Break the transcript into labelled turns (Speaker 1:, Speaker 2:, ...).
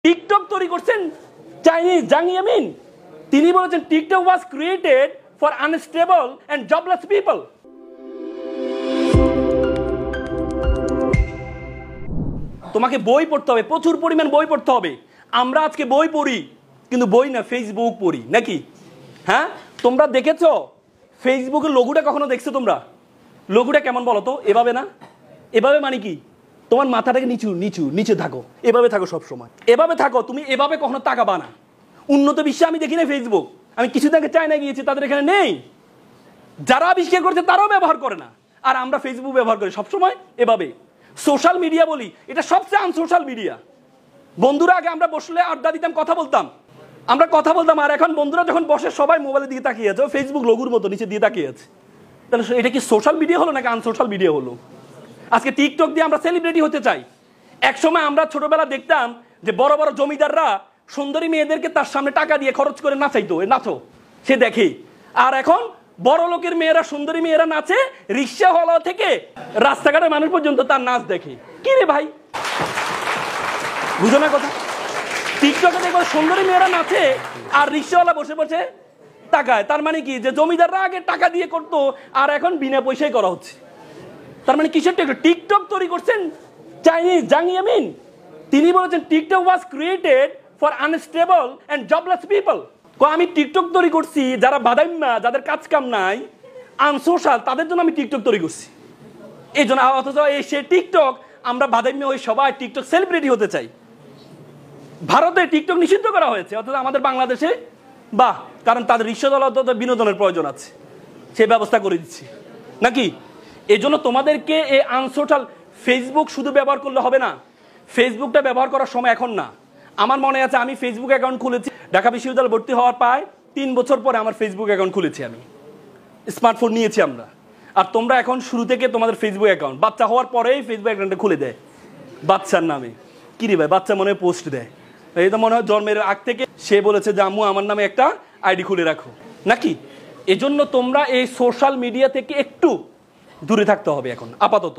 Speaker 1: TikTok তৈরি করছেন Chinese জাং ইয়ামিন। তিনি বলেছেন TikTok was created for unstable and jobless people. তোমাকে বই পড়তে হবে, প্রচুর পরিমাণ বই পড়তে হবে। আমরা আজকে বই পড়ি, কিন্তু বই না, ফেসবুক পড়ি নাকি? হ্যাঁ, তোমরা দেখেছো ফেসবুকের লোগোটা কখনো দেখছো? তোমরা লোগোটা কেমন বলো তো? এভাবে না? এভাবে মানে কি? তোমার মাথাটাকে নিচু নিচু নিচে থাকো, এভাবে থাকো সব সময়, এভাবে থাকো। তুমি এভাবে কখনো তাকাবা না। উন্নত বিশ্বে আমি দেখি না ফেসবুক। আমি কিছুদিন আগে চায়না গিয়েছি, তাদের এখানে নেই। যারা আবিষ্কার করছে তারাও ব্যবহার করে না, আর আমরা ফেসবুক ব্যবহার করি সবসময় এভাবে। সোশ্যাল মিডিয়া বলি, এটা সবচেয়ে আনসোশ্যাল মিডিয়া। বন্ধুরা আগে আমরা বসলে আড্ডা দিতাম, কথা বলতাম, আমরা কথা বলতাম, আর এখন বন্ধুরা যখন বসে সবাই মোবাইলের দিকে তাকিয়ে আছে, ফেসবুক লোগোর মতো নিচে দিয়ে তাকিয়ে আছে। তাহলে এটা কি সোশ্যাল মিডিয়া হলো নাকি আনসোশ্যাল মিডিয়া হলো? আজকে টিকটক দিয়ে আমরা সেলিব্রিটি হতে চাই। একসময় আমরা ছোটবেলা দেখতাম যে বড় বড় জমিদাররা সুন্দরী মেয়েদেরকে তার সামনে টাকা দিয়ে খরচ করে নাচাইতো, নাচো সে দেখে। আর এখন বড় লোকের মেয়েরা, সুন্দরী মেয়েরা নাচে, রিক্সাওয়ালা থেকে রাস্তাঘাটের মানুষ পর্যন্ত তার নাচ দেখে। কি রে ভাই, বুঝো না কথা? টিকটকে দেখো সুন্দরী মেয়েরা নাচে আর রিক্সাওয়ালা বসে বসে টাকায়। তার মানে কি, যে জমিদাররা আগে টাকা দিয়ে করতো আর এখন বিনা পয়সায় করা হচ্ছে। তার মানে কিসের টিকটক? টিকটক তৈরি করছেন চাইনিজ জাং ইয়ামিন। তিনি বলেছেন TikTok was created for unstable and jobless people. আমি টিকটক তৈরি করছি যারা বাদাইম্মা, যাদের কাজ কাম নাই, আনসোশ্যাল, তাদের জন্য আমি টিকটক তৈরি করছি। এই জন্য অথচ সে টিকটক, আমরা বাদাইম্মা ওই সবাই টিকটক সেলিব্রিটি হতে চাই। ভারতে টিকটক নিষিদ্ধ করা হয়েছে, অথচ আমাদের বাংলাদেশে বাহ, কারণ তাদের রিক্সাওয়ালা বিনোদনের প্রয়োজন আছে, সে ব্যবস্থা করে দিচ্ছি নাকি? এই জন্য তোমাদেরকে এই আনসোশ্যাল ফেসবুক শুধু ব্যবহার করলে হবে না। ফেসবুকটা ব্যবহার করার সময় এখন না। আমার মনে আছে আমি ফেসবুক অ্যাকাউন্ট খুলেছি ঢাকা বিশ্ববিদ্যালয়ে ভর্তি হওয়ার প্রায় 3 বছর পরে আমার ফেসবুক অ্যাকাউন্ট খুলেছি আমি। স্মার্টফোন নিয়েছি আমরা। আর তোমরা এখন শুরু থেকে তোমাদের ফেসবুক অ্যাকাউন্ট, বাচ্চা হওয়ার পরেই ফেসবুক অ্যাকাউন্টটা খুলে দেয় বাচ্চার নামে। কি রে ভাই, বাচ্চা মনে হয় পোস্ট দেয়, এই তো মনে হয় জন্মের আগ থেকে সে বলেছে যে আম্মু আমার নামে একটা আইডি খুলে রাখো নাকি? এজন্য তোমরা এই সোশ্যাল মিডিয়া থেকে একটু দূরে থাকতে হবে এখন আপাতত।